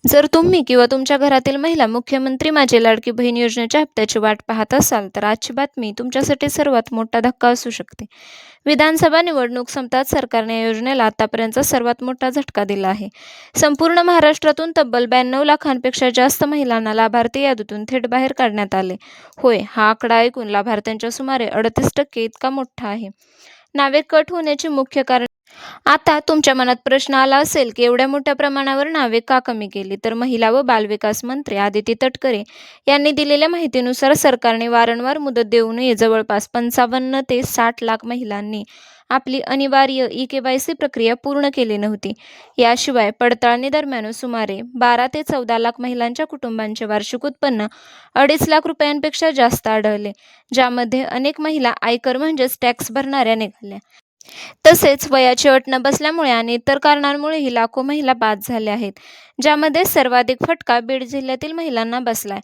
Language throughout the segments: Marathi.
जर तुम्ही किंवा तुमच्या घरातील महिला मुख्यमंत्री माझी लाडकी बहीण योजनेच्या हप्त्याची वाट पाहत असाल, तर आजची बातमी तुमच्यासाठी सर्वात मोठा धक्का असू शकते. विधानसभा निवडणूक संपताच सरकारने या योजनेला आतापर्यंतचा सर्वात मोठा झटका दिला आहे. संपूर्ण महाराष्ट्रातून तब्बल 92 लाखांपेक्षा जास्त महिलांना लाभार्थी यादीतून थेट बाहेर काढण्यात आले. होय, हा आकडा ऐकून लाभार्थ्यांच्या सुमारे 38% इतका मोठा आहे. नावे कट होण्याची मुख्य कारण. आता तुमच्या मनात प्रश्न आला असेल की एवढ्या मोठ्या प्रमाणावर नावे का कमी केली? तर महिला व बालविकास मंत्री आदिती तटकरे यांनी दिलेल्या माहितीनुसार सरकारने वारंवार मुदत देऊनही जवळपास 55 ते 60 लाख महिलांनी आपली अनिवार्य ई-केवायसी प्रक्रिया पूर्ण केली नव्हती. याशिवाय पडताळणी दरम्यान सुमारे 12 ते 14 लाख महिलांच्या कुटुंबांचे वार्षिक उत्पन्न 2.5 लाख रुपयांपेक्षा जास्त आढळले, ज्यामध्ये अनेक महिला आयकर म्हणजेच टॅक्स भरणाऱ्या निघाल्या. तसेच वयाची अट न बसल्यामुळे आणि इतर कारणांमुळेही लाखो महिला बाद झाल्या आहेत, ज्यामध्ये सर्वाधिक फटका बीड जिल्ह्यातील महिलांना बसलाय.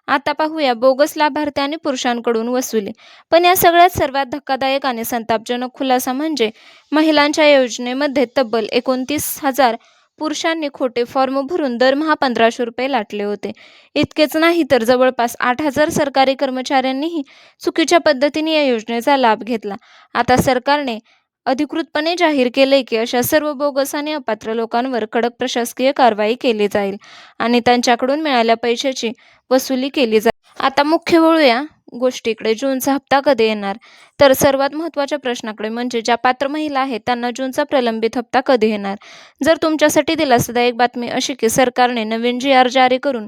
आता पाहूया बोगस लाभार्थी आणि पुरुषांकडून वसुली. पण या सगळ्यात सर्वात धक्कादायक आणि संतापजनक खुलासा म्हणजे महिलांच्या योजनेमध्ये तब्बल 29,000 पुरुषांनी खोटे फॉर्म भरून दरमहा 1,500 रुपये लाटले होते. इतकेच नाही तर जवळपास 8,000 सरकारी कर्मचाऱ्यांनीही चुकीच्या पद्धतीने या योजनेचा लाभ घेतला. आता सरकारने अधिकृतपणे जाहीर केले की अशा सर्व बोगस आणि अपात्र लोकांवर कडक प्रशासकीय कारवाई केली जाईल आणि त्यांच्याकडून मिळालेल्या पैशाची वसुली केली जाईल. आता मुख्य वळूया गोष्टीकडे. जूनचा हप्ता कधी येणार? तर सर्वात महत्त्वाच्या प्रश्नाकडे, म्हणजे ज्या पात्र महिला आहेत त्यांना जूनचा प्रलंबित हप्ता कधी येणार? जर तुमच्यासाठी दिलासादायक बातमी अशी की सरकारने नवीन जी-आर जारी करून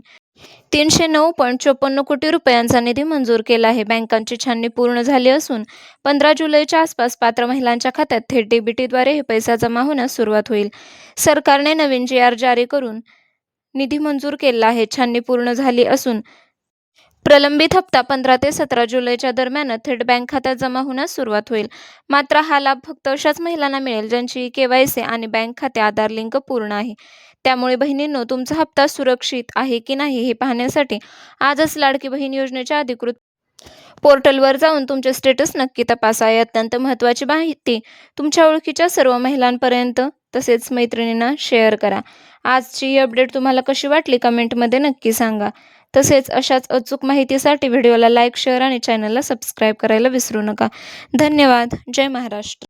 309.54 कोटी रुपयांचा निधी मंजूर केला आहे. बँकांची छाननी पूर्ण झाली असून 15 जुलैच्या आसपास पात्र महिलांच्या खात्यात थेट डीबीटीद्वारे हे पैसा जमा होण्यास सुरुवात होईल. सरकारने नवीन जी-आर जारी करून निधी मंजूर केला आहे. छाननी पूर्ण झाली असून प्रलंबित हप्ता 15 ते 17 जुलैच्या दरम्यान थेट बँक खात्यात जमा होण्यास सुरुवात होईल. मात्र हा लाभ फक्त अशाच महिलांना मिळेल ज्यांची ई-केवायसी आणि बँक खाते आधार लिंक पूर्ण आहे. त्यामुळे बहिणींनो, तुमचा हप्ता सुरक्षित आहे की नाही हे पाहण्यासाठी आजच लाडकी बहीण योजनेच्या अधिकृत पोर्टलवर जाऊन तुमचे स्टेटस नक्की तपासा. ही अत्यंत महत्त्वाची माहिती तुमच्या ओळखीच्या सर्व महिलांपर्यंत तसेच मैत्रिणींना शेअर करा. आजची ही अपडेट तुम्हाला कशी वाटली कमेंटमध्ये नक्की सांगा. तसेच अशाच अचूक माहितीसाठी व्हिडिओला लाईक, शेअर आणि चॅनलला सबस्क्राईब करायला विसरू नका. धन्यवाद. जय महाराष्ट्र.